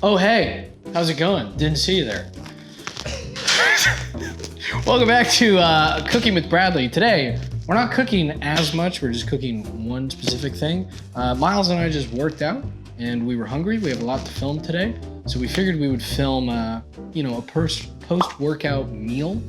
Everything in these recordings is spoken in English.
Oh, hey, how's it going? Didn't see you there. Welcome back to Cooking with Bradley. Today, we're not cooking as much, we're just cooking one specific thing. Miles and I just worked out and we were hungry. We have a lot to film today. So we figured we would film, a post-workout meal.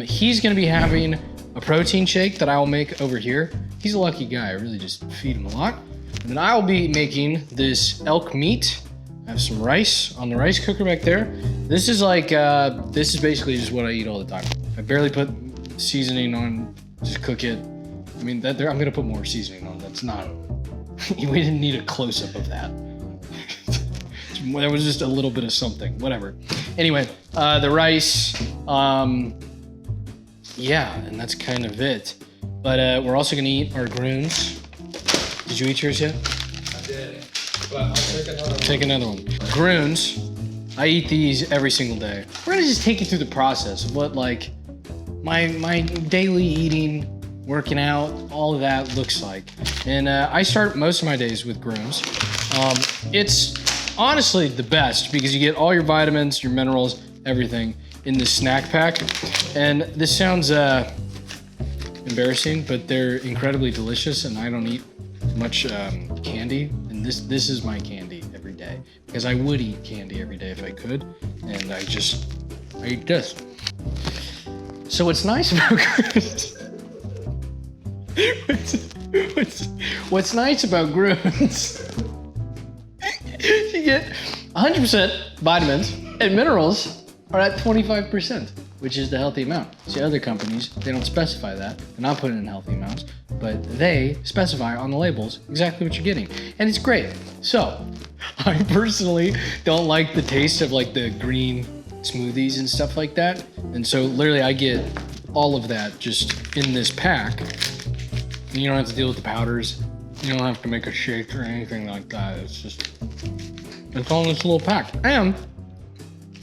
He's gonna be having a protein shake that I will make over here. He's a lucky guy, I really just feed him a lot. And then I'll be making this elk meat. I have some rice on the rice cooker back there. This is like, this is basically just what I eat all the time. I barely put seasoning on, just cook it. I mean, I'm gonna put more seasoning on. That's not, we didn't need a close-up of that. That was just a little bit of something, whatever. Anyway, the rice, yeah, and that's kind of it. But we're also gonna eat our GRANS. Did you eat yours yet? I did, but I'll take another one. Take another one. GRANS, I eat these every single day. We're gonna just take you through the process of what like my daily eating, working out, all of that looks like. And I start most of my days with GRANS. It's honestly the best because you get all your vitamins, your minerals, everything in this snack pack. And this sounds embarrassing, but they're incredibly delicious and I don't eat much candy. And this is my candy every day because I would eat candy every day if I could. And I eat this. So what's nice about GRANS, what's nice about GRANS, you get 100% vitamins and minerals are at 25%, which is the healthy amount. See, other companies, they don't specify that. They're not putting in healthy amounts, but they specify on the labels exactly what you're getting. And it's great. So, I personally don't like the taste of like the green smoothies and stuff like that. And so literally I get all of that just in this pack. And you don't have to deal with the powders. You don't have to make a shake or anything like that. It's all in this little pack. And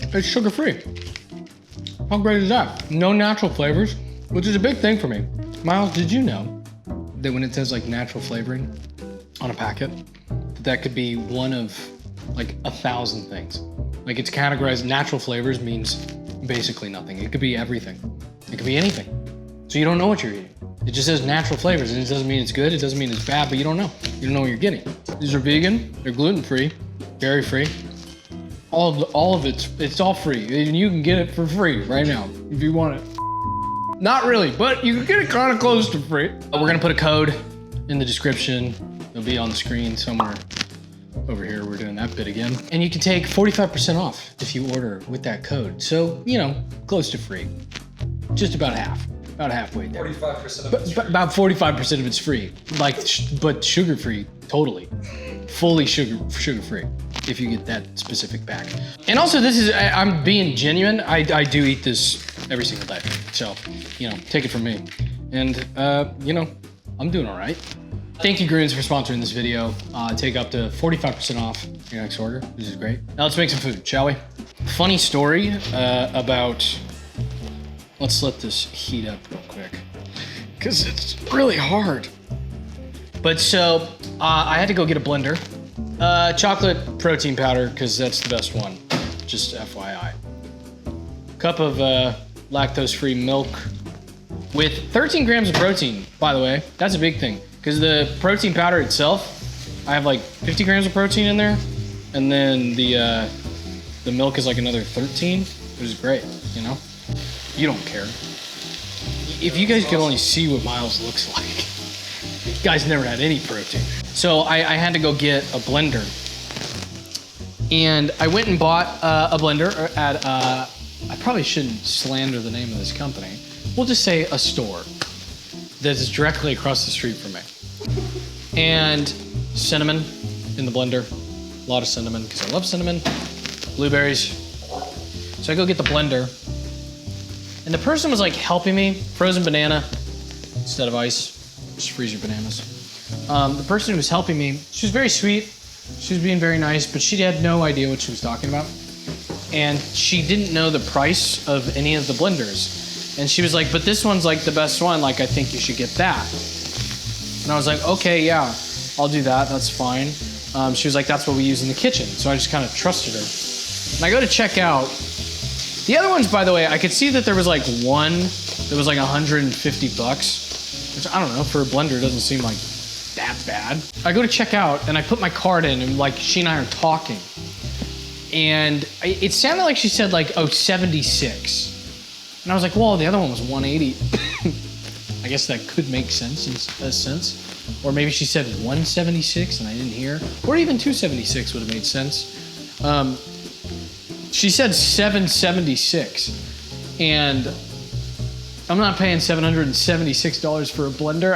it's sugar-free. How great is that? No natural flavors, which is a big thing for me. Miles, did you know that when it says like natural flavoring on a packet, that could be one of like 1,000 things? Like it's categorized, natural flavors means basically nothing. It could be everything. It could be anything. So you don't know what you're eating. It just says natural flavors and it doesn't mean it's good, it doesn't mean it's bad, but you don't know. You don't know what you're getting. These are vegan, they're gluten-free, dairy-free. All of it's all free. And you can get it for free right now if you want it. Not really, but you can get it kind of close to free. We're gonna put a code in the description. It'll be on the screen somewhere. Over here, we're doing that bit again. And you can take 45% off if you order with that code. So, you know, close to free. Just about half, about halfway there. 45% of it's free. About 45% of it's free. Like, but sugar-free, totally. Fully sugar-free if you get that specific pack. And also this is, I'm being genuine. I do eat this every single day. So, you know, take it from me. And, you know, I'm doing all right. Thank you, GRANS, for sponsoring this video. Take up to 45% off your next order, which is great. Now let's make some food, shall we? Funny story about, let's let this heat up real quick, because it's really hard. But so, I had to go get a blender. Chocolate protein powder, because that's the best one, just FYI. Cup of lactose-free milk with 13 grams of protein, by the way. That's a big thing. Because the protein powder itself, I have like 50 grams of protein in there, and then the milk is like another 13, which is great, you know? You don't care. If you guys could only see what Miles looks like, you guys never had any protein. So I had to go get a blender, and I went and bought a blender at, I probably shouldn't slander the name of this company. We'll just say a store that is directly across the street from me. And cinnamon in the blender, a lot of cinnamon, because I love cinnamon, blueberries. So I go get the blender, and the person was like helping me, frozen banana instead of ice, just freeze your bananas. The person who was helping me, she was very sweet, she was being very nice, but she had no idea what she was talking about. And she didn't know the price of any of the blenders. And she was like, but this one's like the best one, like I think you should get that. And I was like, okay, yeah, I'll do that, that's fine. She was like, that's what we use in the kitchen. So I just kind of trusted her. And I go to check out. The other ones, by the way, I could see that there was like one that was like $150, which I don't know, for a blender doesn't seem like that bad. I go to check out and I put my card in and like she and I are talking. And it sounded like she said like, oh, 76. And I was like, well, the other one was 180. I guess that could make sense in a sense. Or maybe she said 176 and I didn't hear. Or even 276 would have made sense. She said 776. And I'm not paying $776 for a blender.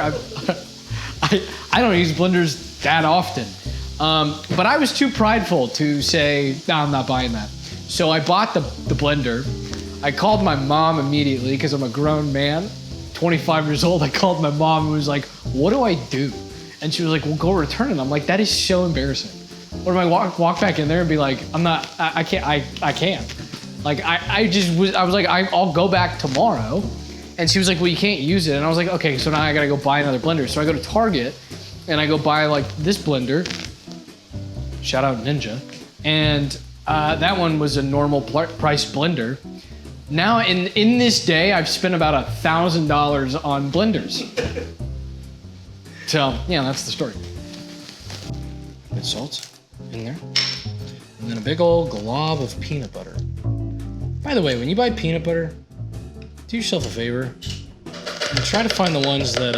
I don't use blenders that often. But I was too prideful to say, no, I'm not buying that. So I bought the blender. I called my mom immediately because I'm a grown man, 25 years old. I called my mom and was like, what do I do? And she was like, well, go return it. I'm like, that is so embarrassing. Or do I walk back in there and be like, I can't. Like, I was like, I'll go back tomorrow. And she was like, well, you can't use it. And I was like, okay, so now I gotta go buy another blender. So I go to Target and I go buy like this blender. Shout out Ninja. And that one was a normal price blender. Now in this day, I've spent about $1,000 on blenders. So yeah, that's the story. Bit salt in there. And then a big old glob of peanut butter. By the way, when you buy peanut butter, do yourself a favor and try to find the ones that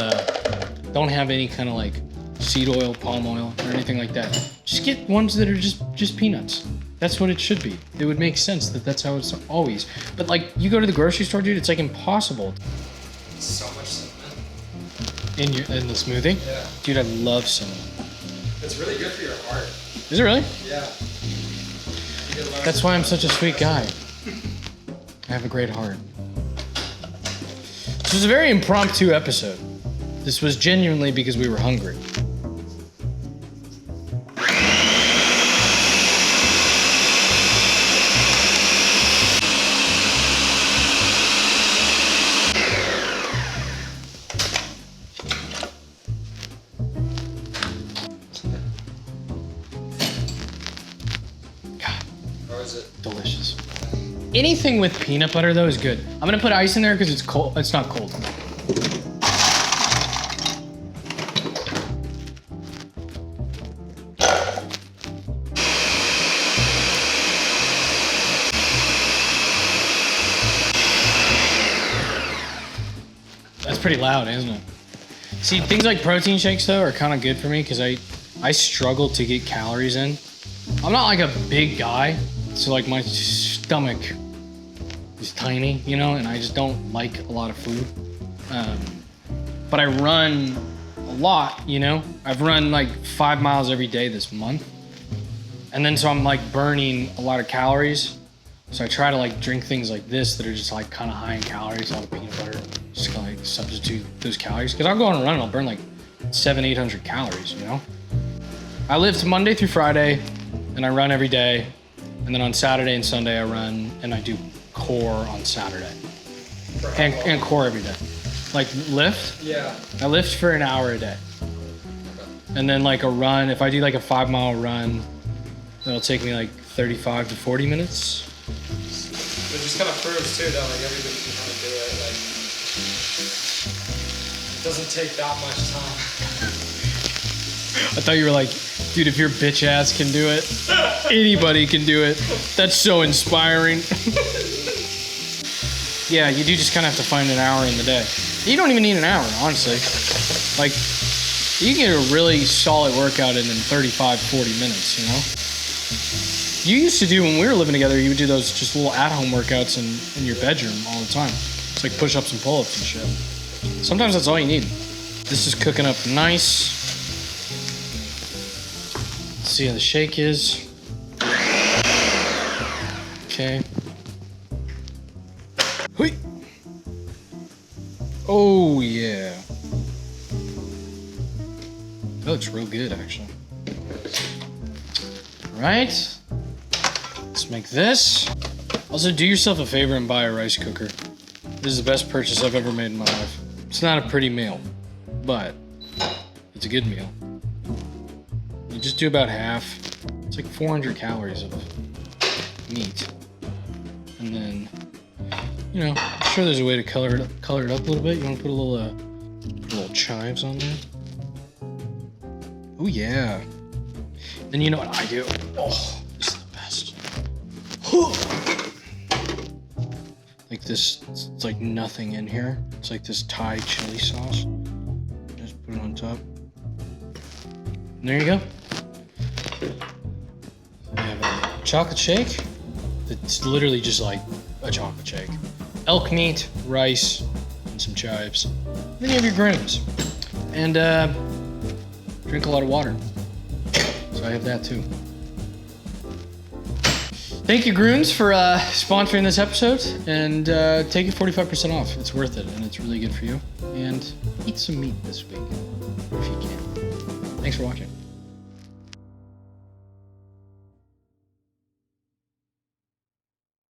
don't have any kind of like seed oil, palm oil, or anything like that. Just get ones that are just peanuts. That's what it should be. It would make sense that that's how it's always. But like, you go to the grocery store, dude, it's like impossible. So much cinnamon. In the smoothie? Yeah. Dude, I love cinnamon. It's really good for your heart. Is it really? Yeah. That's why I'm such a sweet guy. I have a great heart. This was a very impromptu episode. This was genuinely because we were hungry. Delicious. Anything with peanut butter though is good. I'm gonna put ice in there because it's cold. It's not cold. That's pretty loud, isn't it? See, things like protein shakes though are kind of good for me because I struggle to get calories in. I'm not like a big guy, so like my stomach is tiny, you know, and I just don't like a lot of food. But I run a lot, you know. I've run like 5 miles every day this month. And then so I'm like burning a lot of calories. So I try to like drink things like this that are just like kind of high in calories, all the peanut butter, just kind of like substitute those calories. Cause I'll go on a run and I'll burn like 700-800 calories, you know. I lift Monday through Friday and I run every day. And then on Saturday and Sunday I run and I do core on Saturday. And core every day. Like lift? Yeah. I lift for an hour a day. And then like a run, if I do like a 5 mile run, it'll take me like 35 to 40 minutes. It just kind of proves too that like everybody can kind of do it. Like, it doesn't take that much time. I thought you were like, dude, if your bitch ass can do it, anybody can do it. That's so inspiring. Yeah, you do just kind of have to find an hour in the day. You don't even need an hour, honestly. Like, you can get a really solid workout in 35, 40 minutes, you know? You used to do, when we were living together, you would do those just little at-home workouts in your bedroom all the time. It's like push-ups and pull-ups and shit. Sometimes that's all you need. This is cooking up nice. Let's see how the shake is. Okay. Hui. Oh, yeah. That looks real good, actually. All right. Let's make this. Also, do yourself a favor and buy a rice cooker. This is the best purchase I've ever made in my life. It's not a pretty meal, but it's a good meal. You just do about half. It's like 400 calories of meat. And then, you know, I'm sure there's a way to color it up a little bit. You want to put a little chives on there. Oh yeah. Then you know what I do? Oh, this is the best. Like this, it's like nothing in here. It's like this Thai chili sauce. Just put it on top. And there you go. I have a chocolate shake. It's literally just like a chocolate shake. Elk meat, rice, and some chives. Then you have your GRANS. And drink a lot of water. So I have that too. Thank you, GRANS, for sponsoring this episode. And take your 45% off. It's worth it, and it's really good for you. And eat some meat this week, if you can. Thanks for watching.